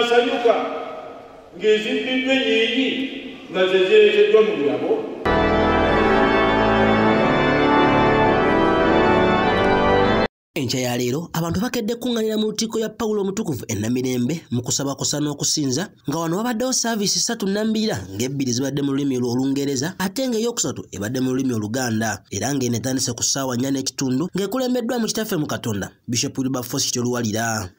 n'asanyuka ng'ezibbiddwa ennyingi nga ze zireeteddwa mu birabo. Enkya ya leero abantu bakedde kunganira mu lukiiko ya Pawulo Omutukuvu e Namirembe mu kusaba kusa n'okusinza nga wano wabaddewo saaviisi 32 ng'ebbiri zibadde mu lulimi Olungereza ate ng'eyokusatu ebadde mu lulimi Oluganda era ng'eno etandise ku ssaawa 4:30 ng'ekulembeddwa mu kitaffe mu Katonda Bishop Wilberforce Kyoluwalira.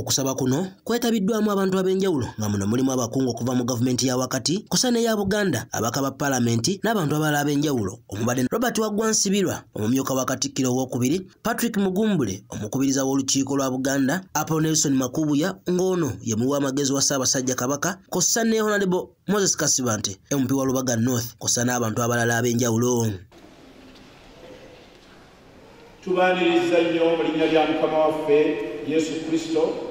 Okusaba kuno kwetabiddwamu abantu ab'enjawulo nga muno mulimu abakungu okuva mu gavumenti ya wakati kusa n'eya Buganda abaka ba paalamenti n'abantu abalala ab'enjawulo omubadde Robert Waggwansibirwa omumyuka wa Katikkiro owookubiri, Patrick Mugumbule omukubiriza w'olukiiko lwa Buganda, Apollo Nelson Makubuya ng'ono ye muwi w'amagezi wa Ssaabasajja Kabaka kussa ne Honorable Moses Kasibante MP wa Lubaga North kussa n'abantu abalala ab'enjawulo. Tubaaniriza nnyo mu linnya lya Mukama waffe Yesu Kristo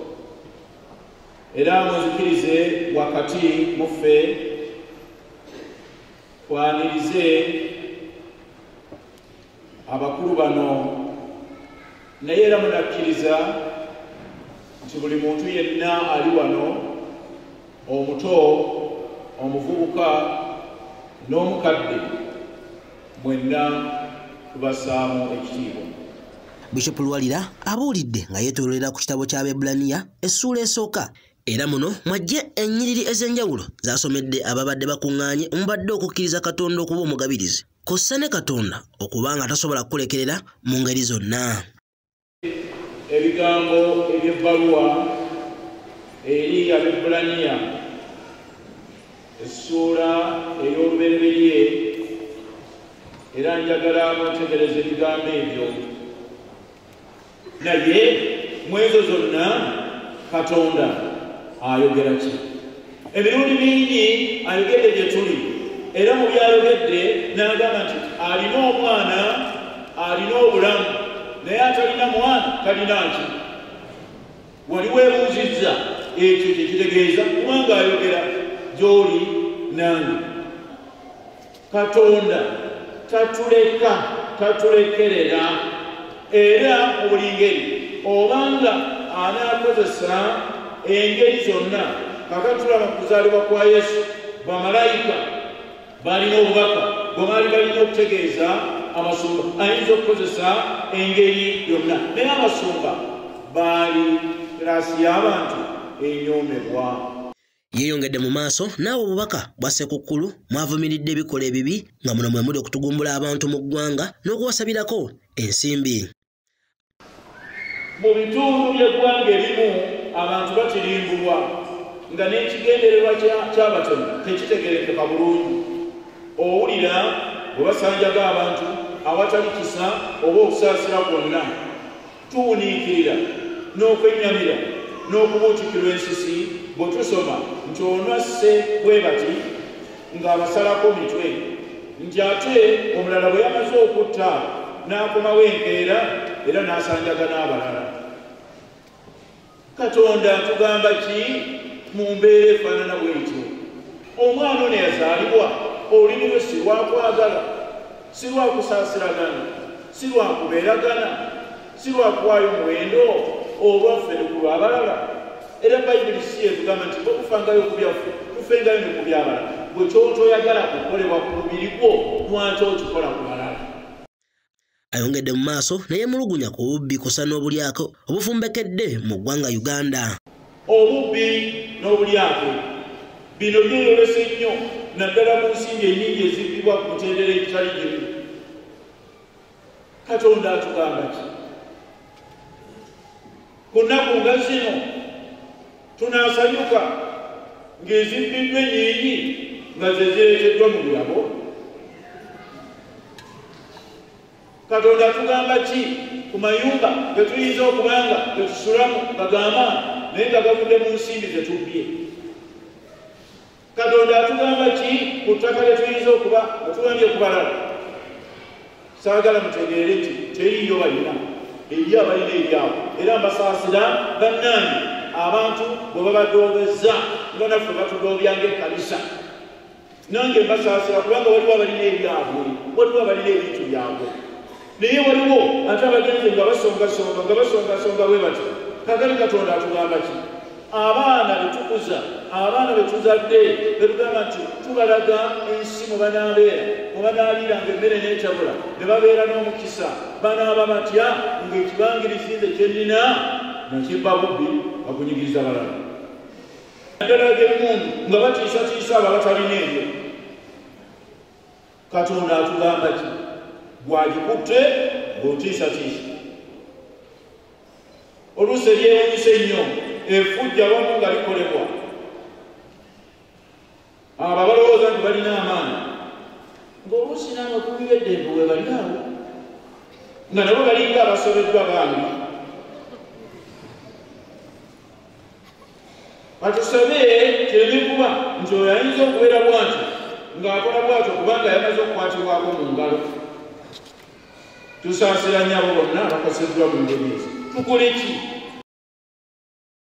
era muzikirize wakati muffe twanirize abakulu bano naye era munakkiriza nti buli muntu yenna ali wano omuto omuvubuka n'omukadde mwenna tubasaamu ekitiibwa. Bishop Luwalira abuulidde nga yeetoolera ku kitabo ky'Abebbulaniya essuula esooka era muno mwajje ennyiriri ez'enjawulo zaasomedde ababadde bakuŋŋaanye omubadde okukkiriza Katonda okuba omugabirizi kossa ne Katonda okuba nga tasobola kulekerera mu ngeri zonna. Ebigambo eby'ebbaluwa eri Abebbulaniya essuula ey'olubereberye era njagala mutegereze ebigambo ebyo. Naye mu ezo zonna Katonda ayogera ki? Emirundi mingi ayogedde gye tuli era mu byayogedde n'agamba nti alina omwana alina obulamu naye atalina mwana talina ki? Wali weebuuzizza ekyo kye kitegeeza kubanga ayogera gy'oli nange. Katonda tatuleka tatulekerera era mu buli ngeri obanga anaakozesa engeri zonna kakatulaba mu kuzaalibwa kwa Yesu bamalayika balina obubaka bwe baali balina okutegeeza abasumba ayinza okukozesa engeri yonna naye abasumba baali kirasi y'abantu enyoomebwa. Yeeyongedde mu maaso naawe obubaka bwa Ssekukkulu mwavumiridde ebikola ebibi nga muno mwe muli okutugumbula abantu mu ggwanga n'okuwasabirako ensimbi. Mu bitundu by'eggwanga ebimu abantu bakirimbulwa nga n'ekigendererwa ky'abatono tekitegerekeka bulungi. Owulira bwe basanjaga abantu awatali kisa oba okusaasira kwonna, tuwuniikirira n'okwennyamira n'okubuutikirwa ensisi bwe tusoma nti ono asse bwe bati ng'abasalako mitwe nti ate omulala bwe yamaze okutta n'akomawo enkeera era n'asanjaga n'abalala. Katonda tugamba ki mu mbeera efaanana bw'etyo? Omwana ono yazaalibwa olulimi lwe si lwakwagala, si lwakusaasiragana, si lwakubeeragana, si lwakuwaayo muwendo olwaffe ne ku lw'abalala. Era Bayibuli si etugamba nti bwe tufangayo ku byaffe tufengayo ne ku by'abalala. Bwe ky'otoyagala kukolebwa ku mubiri gwo lwaki okikola ku balala? Ayongedde mu maaso n'eyemulugunya ku bubbi kusa n'obulyako obufumbekedde mu ggwanga Uganda. Obubbi n'obulyako bino byeyolese nnyo naddala mu nsimbi ennyingi ezibbibwa ku mitendera egitali gimu. Katonda atugamba ki? ku nnaku nga zino tunaasanyuka ng'ezibbiddwa ennyingi nga ze zireeteddwa mu birabo? Katonda atugamba ki ku mayumba ge tuyinza okubanga ge tusulamu gagamba naye nga gavudde mu nsimbi ze tubbye? Katonda atugamba ki ku ttaka lye tuyinza okuba nga tuwambye ku balala? Saagala mutegeere nti teriiyo balina, eriyo abalina ebyabo, era mbasaasira bannange abantu bwe babadoobezza nga naffe batudoobyanga ekkanisa. Nange mbasaasira kubanga waliwo abalina ebyabwe, waliwo abalina ebintu byabwe. Naye waliwo ate abagenzi nga basongasonga bwe batyo. Kakali Katonda atugamba ki? Abaana betukuza, abaana betuzadde betugamba nti tubalaga ensi mwe banaabeera, mwe banaaliiranga emmere n'etabula, ne babeera n'omukisa. Banaaba batya ng'ekibangirizi nze kye nnina nakibba bubbi bakunyigiriza balala. Naddala g'emmundu nga batiisatiisa abo abatalina ebyo. Katonda atugamba ki? Gwagikutte ng'otiisatiisa. Oluusi eryewuunyisa ennyo efujja wamu nga likolebwa. Abo balowooza nti balina amaanyi, ng'oluusi n'abakubi b'eddembe we bali awo, nga nabo balinga abasobeddwa bangi. Batusabe kireme kuba nti oyo ayinza okubeera bw'atyo ng'akola bw'atyo kubanga yamaze okukwatibwako mu ngalo. Tusaasira nnyo abo bonna abakoseddwa mu ngeri ezo. Tukole ki?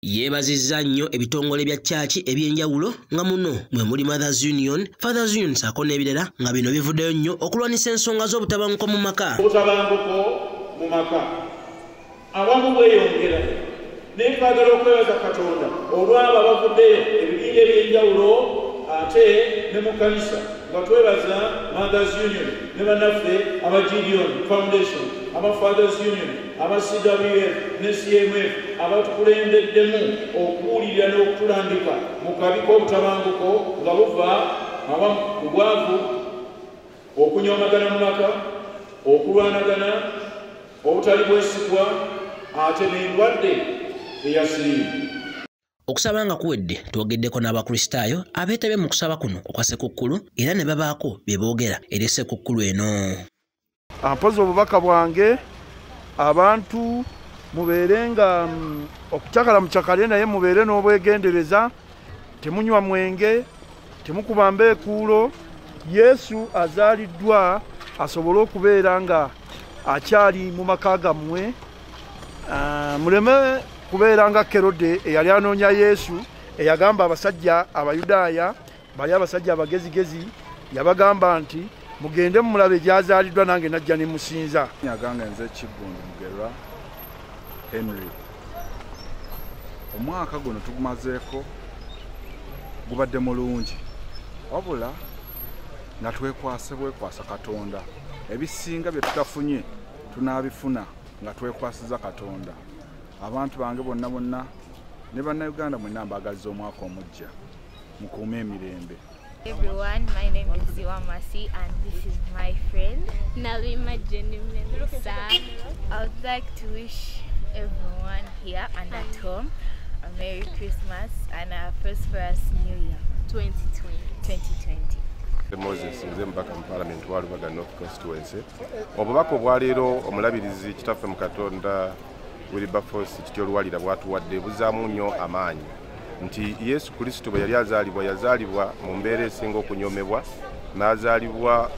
Yeebazizza nnyo ebitongole bya ccaaki eby'enjawulo nga muno mwe muli Mothers Union, Fathers Union ssaako n'ebirala nga bino bivuddeyo nnyo okulwanisa ensonga z'obutabanguko mu maka. Obutabanguko mu maka awamu bweyongera, naye twagala okwebaza Katonda olw'abo abavuddeyo ebibinja eby'enjawulo ate ne mu kanisa nga twebaza Mothers Union ne bannaffe aba Gideon Foundation, aba Fathers Union, aba CWF ne CMF abatukulembeddemu okuwulirira n'okutulambika mu kabi k'obutabanguko nga buva awamu ku bwavu, okunyoomagana mu maka, okulwanagana, obutali bwesigwa ate n'endwadde eya siriimu. Okusaba nga kuwedde twogeddeko n'abakristaayo abeetabye mu kusaba kuno okwa Ssekukkulu era ne babaako bye boogera eri Ssekukkulu eno. Ampoza obubaka bwange abantu mubeere nga okucakala mucakale naye mubeere n'obwegendereza, temunywa mwenge, temukuba mbeekuulo. Yesu azaaliddwa asobole okubeera nga akyali mu maka gammwe. Muleme kubeera nga Kerode eyali anoonya Yesu eyagamba abasajja Abayudaaya bali abasajja abagezigezi, yabagamba nti mugende mulabe gy'azaaliddwa nange najja ne musinza. Nyaganga nze Kiggundu Mugerwa Henry. Omwaka guno tugumazeeko gubadde mulungi, wabula nga bwekwasa Katonda. Ebisinga bye tutafunye tunaabifuna nga twekwasiza Katonda. Abantu bange bonna ne bannayuganda mwenna mbagaliza omwaka omujja mukuume emirembe. Everyone, my name is Ziwa Masi and this is my friend Nalima Jenny Mensa. I would like to wish everyone here and at home a Merry Christmas and a prosperous New Year 2020. Moses nze mbaka mu Parliament wa Lubaga North Constituency. Obubaka obwaleero omulabirizi kitaffe mu Katonda Wilberforce kityo Luwalira bwatuwadde buzaamu nnyo amaanyi nti Yesu Kristo bwe yali yazaalibwa mu mbeera esinga okunyomebwa, n'azaalibwa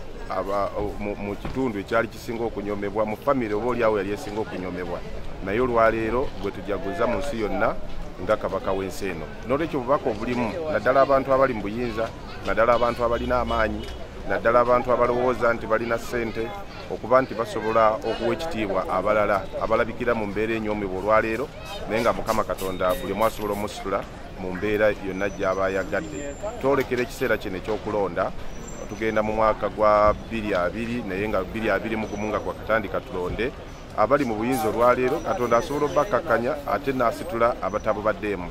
mu kitundu ekyali kisinga okunyomebwa, mu famire oba oliawo yali esinga okunyomebwa, naye olwaleero bwe tujaguza mu nsi yonna nga kabaka w'ensi eno. N'olwekyo obubaka obulimu naddala abantu abali mu buyinza, naddala abantu abalina amaanyi, naddala abantu abalowooza nti balina ssente okuba nti basobola okuwa ekitiibwa abalala abalabikira mu mbeera enyoomebwa olwaleero, naye nga Mukama Katonda buli omu asobola omusitula mu mbeera yonna gy'aba ayagadde. Twolekera ekiseera kino ekyokulonda, tugenda mu mwaka gwa 2020 naye nga 2021 nga gwakatandika tulonde abali mu buyinza olwaleero, Katonda asobola obbakkakkanya ate n'asitula abatabubaddeemu.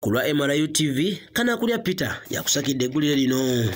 Ku lwa MRU TV, Kanakulya Peter yakusakidde eggulire lino.